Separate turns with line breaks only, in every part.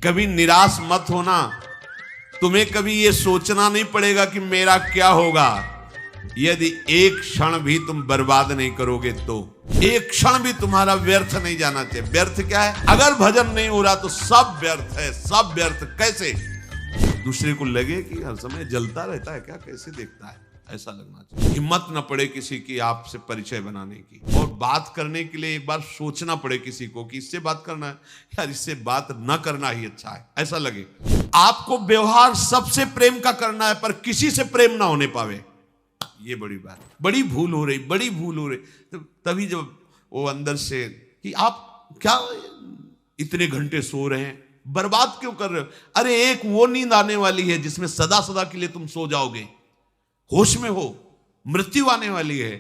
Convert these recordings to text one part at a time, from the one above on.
कभी निराश मत होना। तुम्हें कभी यह सोचना नहीं पड़ेगा कि मेरा क्या होगा। यदि एक क्षण भी तुम बर्बाद नहीं करोगे तो एक क्षण भी तुम्हारा व्यर्थ नहीं जाना चाहिए। व्यर्थ क्या है? अगर भजन नहीं हो रहा तो सब व्यर्थ है। सब व्यर्थ कैसे? दूसरे को लगे कि हर समय जलता रहता है क्या, कैसे देखता है, ऐसा लगना चाहिए। हिम्मत न पड़े किसी की आपसे परिचय बनाने की, और बात करने के लिए एक बार सोचना पड़े किसी को कि इससे बात करना है यार, इससे बात न करना ही अच्छा है, ऐसा लगे। आपको व्यवहार सबसे प्रेम का करना है, पर किसी से प्रेम ना होने पावे, ये बड़ी बात, बड़ी भूल हो रही, बड़ी भूल हो रही। तो तभी जब वो अंदर से कि आप क्या इतने घंटे सो रहे हैं, बर्बाद क्यों कर रहे हो? अरे एक वो नींद आने वाली है जिसमें सदा सदा के लिए तुम सो जाओगे, होश में हो। मृत्यु आने वाली है।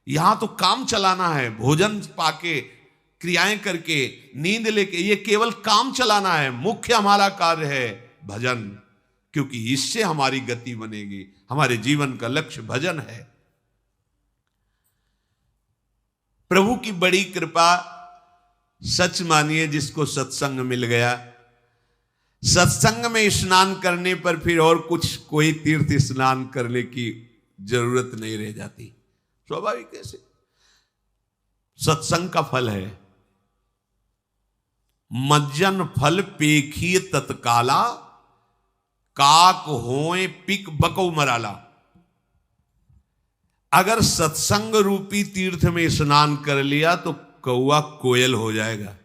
यहां तो काम चलाना है, भोजन पाके, क्रियाएं करके, नींद लेके, ये केवल काम चलाना है। मुख्य हमारा कार्य है भजन, क्योंकि इससे हमारी गति बनेगी। हमारे जीवन का लक्ष्य भजन है। प्रभु की बड़ी कृपा, सच मानिए जिसको सत्संग मिल गया, सत्संग में स्नान करने पर फिर और कुछ कोई तीर्थ स्नान करने की जरूरत नहीं रह जाती। स्वाभाविक कैसे? सत्संग का फल है मज्जन फल पेखिए तत्काला, काक होए पिक बको मराला। अगर सत्संग रूपी तीर्थ में स्नान कर लिया तो कौआ कोयल हो जाएगा,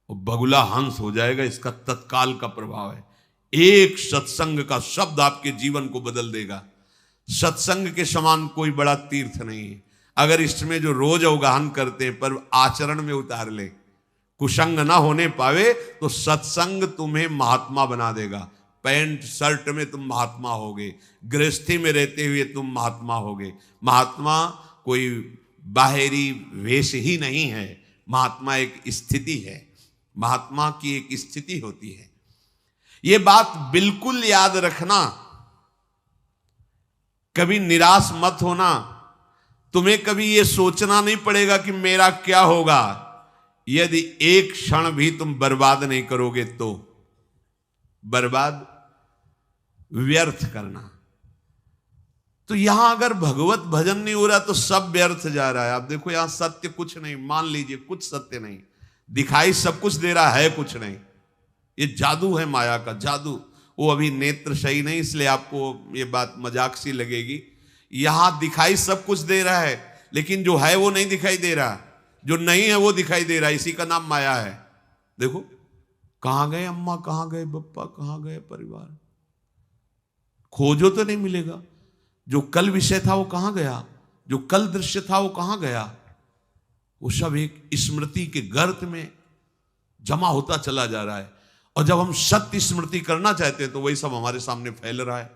बगुला हंस हो जाएगा। इसका तत्काल का प्रभाव है। एक सत्संग का शब्द आपके जीवन को बदल देगा। सत्संग के समान कोई बड़ा तीर्थ नहीं है। अगर इसमें जो रोज अवगाहन करते हैं पर आचरण में उतार ले, कुसंग ना होने पावे, तो सत्संग तुम्हें महात्मा बना देगा। पैंट शर्ट में तुम महात्मा होगे, गृहस्थी में रहते हुए तुम महात्मा होगे। महात्मा कोई बाहरी वेश ही नहीं है, महात्मा एक स्थिति है। महात्मा की एक स्थिति होती है। यह बात बिल्कुल याद रखना। कभी निराश मत होना। तुम्हें कभी यह सोचना नहीं पड़ेगा कि मेरा क्या होगा। यदि एक क्षण भी तुम बर्बाद नहीं करोगे तो बर्बाद व्यर्थ करना। तो यहां अगर भगवत भजन नहीं हो रहा तो सब व्यर्थ जा रहा है। आप देखो यहां सत्य कुछ नहीं, मान लीजिए कुछ सत्य नहीं, दिखाई सब कुछ दे रहा है, कुछ नहीं। ये जादू है, माया का जादू। वो अभी नेत्र सही नहीं, इसलिए आपको ये बात मजाक सी लगेगी। यहां दिखाई सब कुछ दे रहा है, लेकिन जो है वो नहीं दिखाई दे रहा, जो नहीं है वो दिखाई दे रहा है। इसी का नाम माया है। देखो कहां गए अम्मा, कहां गए पप्पा, कहां गए परिवार, खोजो तो नहीं मिलेगा। जो कल विषय था वो कहां गया, जो कल दृश्य था वो कहां गया। वो सब एक स्मृति के गर्त में जमा होता चला जा रहा है। और जब हम सत्य स्मृति करना चाहते हैं तो वही सब हमारे सामने फैल रहा है,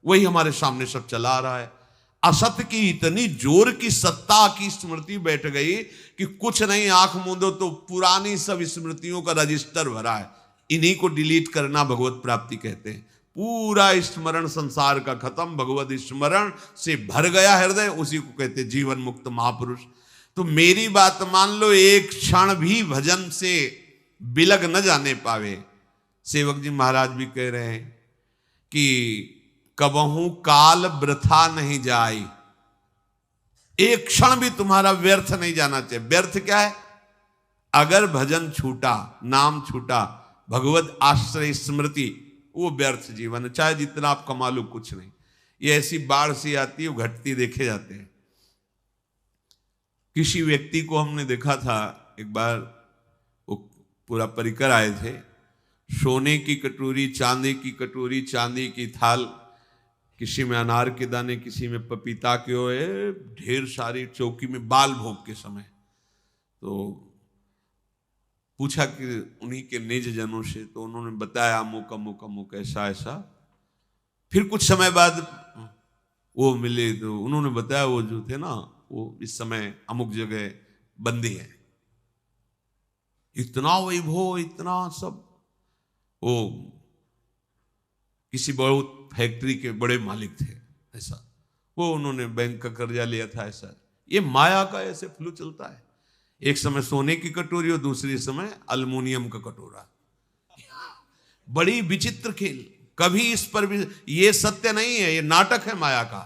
वही हमारे सामने सब चला रहा है। असत्य की इतनी जोर की सत्ता की स्मृति बैठ गई कि कुछ नहीं, आंख मूंदो तो पुरानी सब स्मृतियों का रजिस्टर भरा है। इन्हीं को डिलीट करना भगवत प्राप्ति कहते हैं। पूरा स्मरण संसार का खत्म, भगवत स्मरण से भर गया हृदय, उसी को कहते हैं जीवन मुक्त महापुरुष। तो मेरी बात मान लो, एक क्षण भी भजन से बिलग न जाने पावे। सेवक जी महाराज भी कह रहे हैं कि कबहू काल वृथा नहीं जाए। एक क्षण भी तुम्हारा व्यर्थ नहीं जाना चाहिए। व्यर्थ क्या है? अगर भजन छूटा, नाम छूटा, भगवत आश्रय स्मृति, वो व्यर्थ जीवन है। चाहे जितना आप कमा लो, कुछ नहीं। ये ऐसी बाढ़ सी आती है, वो घटती देखे जाते हैं। किसी व्यक्ति को हमने देखा था एक बार, वो पूरा परिकर आए थे, सोने की कटोरी, चांदी की कटोरी, चांदी की थाल, किसी में अनार के दाने, किसी में पपीता के ओए, ढेर सारी चौकी में बाल भोग के समय। तो पूछा कि उन्हीं के निज जनों से, तो उन्होंने बताया अमुक अमुक अमुक ऐसा ऐसा। फिर कुछ समय बाद वो मिले तो उन्होंने बताया वो जो थे ना, वो इस समय अमुक जगह बंदी है। इतना वैभव, इतना सब। वो किसी बहुत फैक्ट्री के बड़े मालिक थे ऐसा। वो उन्होंने बैंक का कर्जा लिया था ऐसा। ये माया का ऐसे फ्लो चलता है। एक समय सोने की कटोरी और दूसरे समय अल्युमिनियम का कटोरा। बड़ी विचित्र खेल। कभी इस पर भी, ये सत्य नहीं है, ये नाटक है माया का।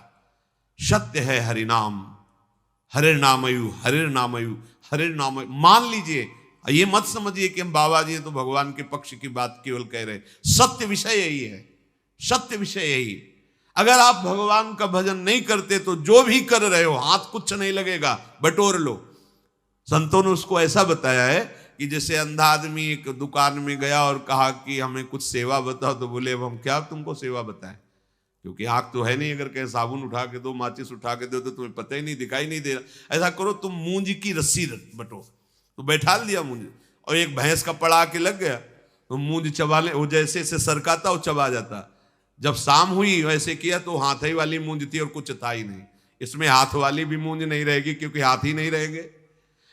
सत्य है हरिनाम, हरिनामयु हरिनामयु हरिनामयु। मान लीजिए, ये मत समझिए कि हम बाबा जी तो भगवान के पक्ष की बात केवल कह रहे हैं। सत्य विषय यही है, सत्य विषय यही। अगर आप भगवान का भजन नहीं करते तो जो भी कर रहे हो हाथ कुछ नहीं लगेगा, बटोर लो। संतों ने उसको ऐसा बताया है कि जैसे अंधा आदमी एक दुकान में गया और कहा कि हमें कुछ सेवा बताओ, तो बोले अब हम क्या तुमको सेवा बताएं, क्योंकि आंख तो है नहीं, अगर कहीं साबुन उठा के दो, माचिस उठा के दो तो तुम्हें पता ही नहीं, दिखाई नहीं दे रहा। ऐसा करो तुम मूंज की रस्सी बटो। तो बैठा दिया मूंज, और एक भैंस का पड़ा के लग गया, तो मूंज चबा ले, वो जैसे से सरकाता वो चबा जाता। जब शाम हुई वैसे किया तो हाथ ही वाली मूंज थी और कुछ था ही नहीं। इसमें हाथ वाली भी मूंज नहीं रहेगी, क्योंकि हाथ ही नहीं रहेंगे,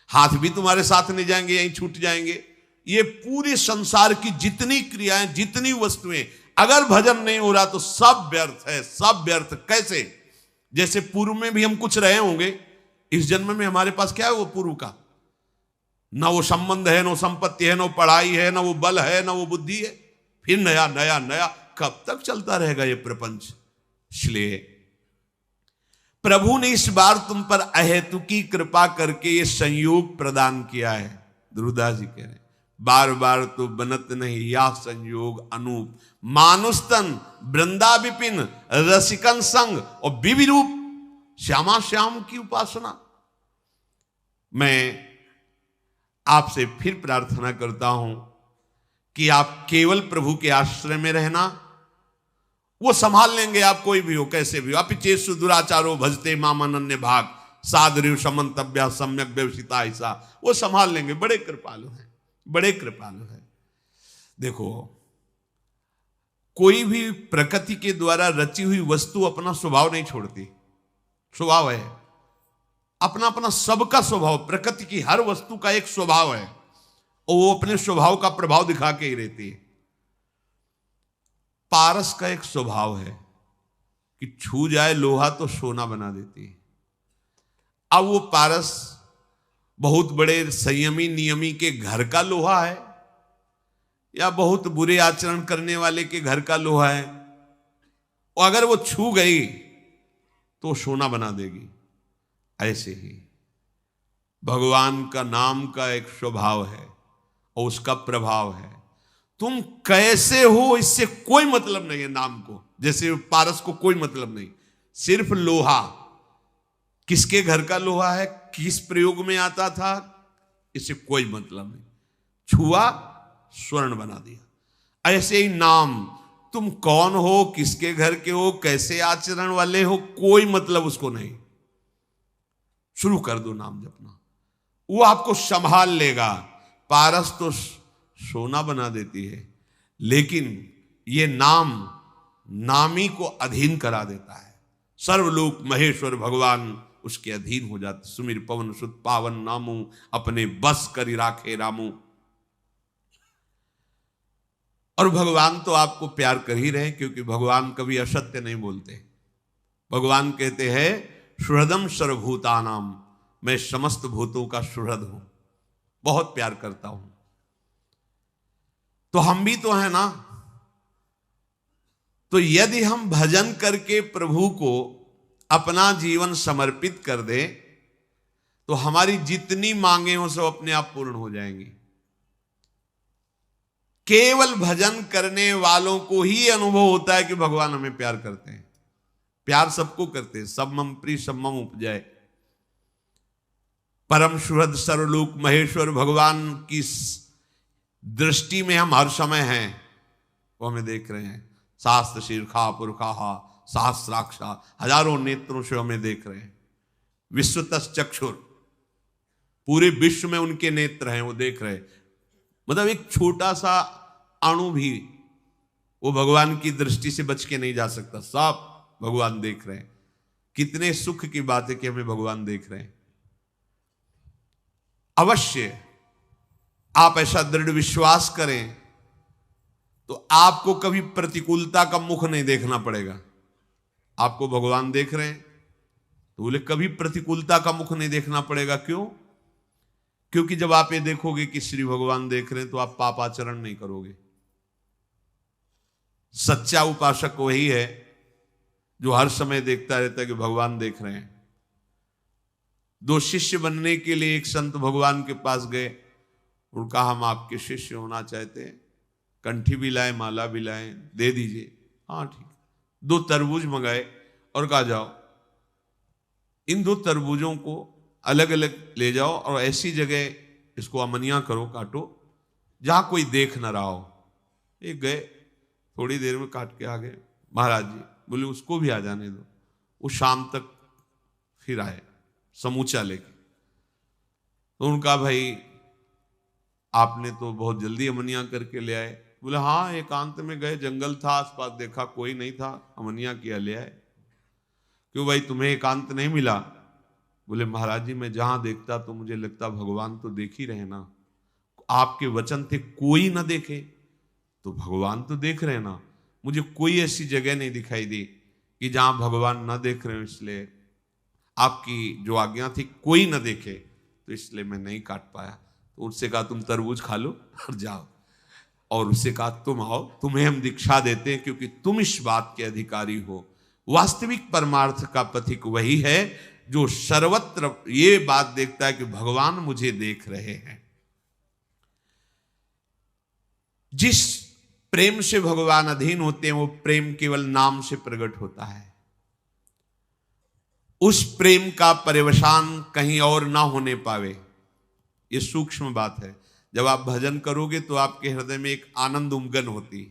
हाथ भी तुम्हारे साथ नहीं जाएंगे, यहीं छूट जाएंगे। ये पूरे संसार की जितनी क्रियाएं, जितनी वस्तुएं, अगर भजन नहीं हो रहा तो सब व्यर्थ है, सब व्यर्थ। कैसे? जैसे पूर्व में भी हम कुछ रहे होंगे, इस जन्म में हमारे पास क्या है वो पूर्व का? ना वो संबंध है, ना संपत्ति है, ना पढ़ाई है, ना वो बल है, ना वो बुद्धि है। फिर नया नया नया, कब तक चलता रहेगा ये प्रपंच? इसलिए प्रभु ने इस बार तुम पर अहेतुकी कृपा करके ये संयोग प्रदान किया है। ध्रुवदास जी कह रहे हैं, बार बार तो बनत नहीं या संयोग अनूप, मानुस्तन वृंदा विपिन रसिकन संग और विविरूप श्यामा श्याम की उपासना। मैं आपसे फिर प्रार्थना करता हूं कि आप केवल प्रभु के आश्रय में रहना, वो संभाल लेंगे आप, कोई भी हो कैसे भी हो। अपिचेषु दुराचारो भजते मामानन्य भाग सादृव समन्तव्या सम्यक व्यवसिता, ऐसा वो संभाल लेंगे। बड़े कृपालु हैं, बड़े कृपालु हैं। देखो, कोई भी प्रकृति के द्वारा रची हुई वस्तु अपना स्वभाव नहीं छोड़ती। स्वभाव है अपना अपना, सबका स्वभाव, प्रकृति की हर वस्तु का एक स्वभाव है, और वो अपने स्वभाव का प्रभाव दिखा के ही रहती है। पारस का एक स्वभाव है कि छू जाए लोहा तो सोना बना देती है। अब वो पारस बहुत बड़े संयमी नियमी के घर का लोहा है, या बहुत बुरे आचरण करने वाले के घर का लोहा है, और अगर वो छू गई तो सोना बना देगी। ऐसे ही भगवान का नाम का एक स्वभाव है और उसका प्रभाव है। तुम कैसे हो इससे कोई मतलब नहीं है नाम को, जैसे पारस को कोई मतलब नहीं। सिर्फ लोहा, किसके घर का लोहा है, किस प्रयोग में आता था, इससे कोई मतलब नहीं। छुआ स्वर्ण बना दिया। ऐसे ही नाम, तुम कौन हो, किसके घर के हो, कैसे आचरण वाले हो, कोई मतलब उसको नहीं। शुरू कर दो नाम जपना, वो आपको संभाल लेगा। पारस तो सोना बना देती है, लेकिन ये नाम नामी को अधीन करा देता है। सर्वलोक महेश्वर भगवान उसके अधीन हो जाते। सुमिर पवन सुत पावन नामू, अपने बस करी राखे रामू। और भगवान तो आपको प्यार कर ही रहे, क्योंकि भगवान कभी असत्य नहीं बोलते। भगवान कहते हैं सुहृदम सर्वभूतानाम, मैं समस्त भूतों का सुहृद हूं, बहुत प्यार करता हूं। तो हम भी तो है ना। तो यदि हम भजन करके प्रभु को अपना जीवन समर्पित कर दे, तो हमारी जितनी मांगे हो सब अपने आप पूर्ण हो जाएंगी। केवल भजन करने वालों को ही अनुभव होता है कि भगवान हमें प्यार करते हैं। प्यार सबको करते हैं, सब मम प्रिय सब मम उपजाए। परम सुहृद सर्वलोक महेश्वर भगवान की दृष्टि में हम हर समय हैं, वो हमें देख रहे हैं। शास्त्र शीर्षा पुरखा सहस्राक्षा, हजारों नेत्रों से हमें देख रहे हैं। विश्वतस् चक्षुर, पूरे विश्व में उनके नेत्र हैं, वो देख रहे हैं। मतलब एक छोटा सा अणु भी वो भगवान की दृष्टि से बच के नहीं जा सकता, सब भगवान देख रहे हैं। कितने सुख की बात है कि हमें भगवान देख रहे हैं। अवश्य आप ऐसा दृढ़ विश्वास करें तो आपको कभी प्रतिकूलता का मुख नहीं देखना पड़ेगा। आपको भगवान देख रहे हैं तो बोले कभी प्रतिकूलता का मुख नहीं देखना पड़ेगा। क्यों? क्योंकि जब आप ये देखोगे कि श्री भगवान देख रहे हैं तो आप पापाचरण नहीं करोगे। सच्चा उपासक वही है जो हर समय देखता रहता है कि भगवान देख रहे हैं। दो शिष्य बनने के लिए एक संत भगवान के पास गए, उनका हम आपके शिष्य होना चाहते हैं, कंठी भी लाए, माला भी लाए, दे दीजिए। हाँ ठीक। 2 तरबूज मंगाए और कहा जाओ इन 2 तरबूजों को अलग अलग ले जाओ और ऐसी जगह इसको अमनिया करो, काटो, जहां कोई देख ना रहा हो। एक गए, थोड़ी देर में काट के आ गए। महाराज जी बोले उसको भी आ जाने दो। वो शाम तक फिर आए समूचा लेके। तो उनका भाई आपने तो बहुत जल्दी अमनिया करके ले आए। बोले हाँ, एकांत में गए, जंगल था आसपास, देखा कोई नहीं था, अमनिया किया ले आए। क्यों भाई तुम्हें एकांत नहीं मिला? बोले महाराज जी मैं जहां देखता तो मुझे लगता भगवान तो देख ही रहे ना। आपके वचन थे कोई ना देखे, तो भगवान तो देख रहे ना। मुझे कोई ऐसी जगह नहीं दिखाई दी कि जहां भगवान ना देख रहे हो, इसलिए आपकी जो आज्ञा थी कोई ना देखे, तो इसलिए मैं नहीं काट पाया। तो उनसे कहा तुम तरबूज खा लो और जाओ। और उससे कहा तुम आओ, तुम्हें हम दीक्षा देते हैं, क्योंकि तुम इस बात के अधिकारी हो। वास्तविक परमार्थ का पथिक वही है जो सर्वत्र ये बात देखता है कि भगवान मुझे देख रहे हैं। जिस प्रेम से भगवान अधीन होते हैं वो प्रेम केवल नाम से प्रकट होता है। उस प्रेम का पर्यवसान कहीं और ना होने पावे, ये सूक्ष्म बात है। जब आप भजन करोगे तो आपके हृदय में एक आनंद उमगन होती,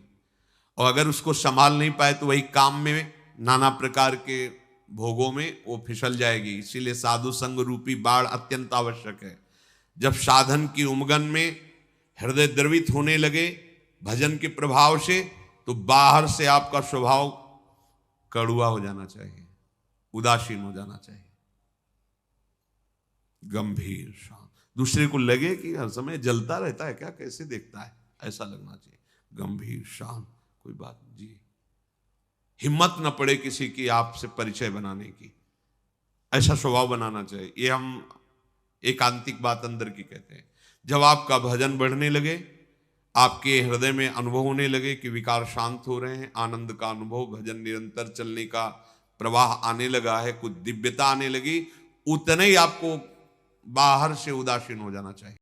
और अगर उसको संभाल नहीं पाए तो वही काम में नाना प्रकार के भोगों में वो फिसल जाएगी। इसीलिए साधु संग रूपी बाढ़ अत्यंत आवश्यक है। जब साधन की उमगन में हृदय द्रवित होने लगे भजन के प्रभाव से, तो बाहर से आपका स्वभाव कड़ुआ हो जाना चाहिए, उदासीन हो जाना चाहिए, गंभीर शांत। दूसरे को लगे कि हर समय जलता रहता है क्या, कैसे देखता है, ऐसा लगना चाहिए। गंभीर शांत, कोई बात जी, हिम्मत न पड़े किसी की आपसे परिचय बनाने की, ऐसा स्वभाव बनाना चाहिए। ये हम एकांतिक बात अंदर की कहते हैं। जब आपका भजन बढ़ने लगे, आपके हृदय में अनुभव होने लगे कि विकार शांत हो रहे हैं, आनंद का अनुभव, भजन निरंतर चलने का प्रवाह आने लगा है, कुछ दिव्यता आने लगी, उतने ही आपको बाहर से उदासीन हो जाना चाहिए।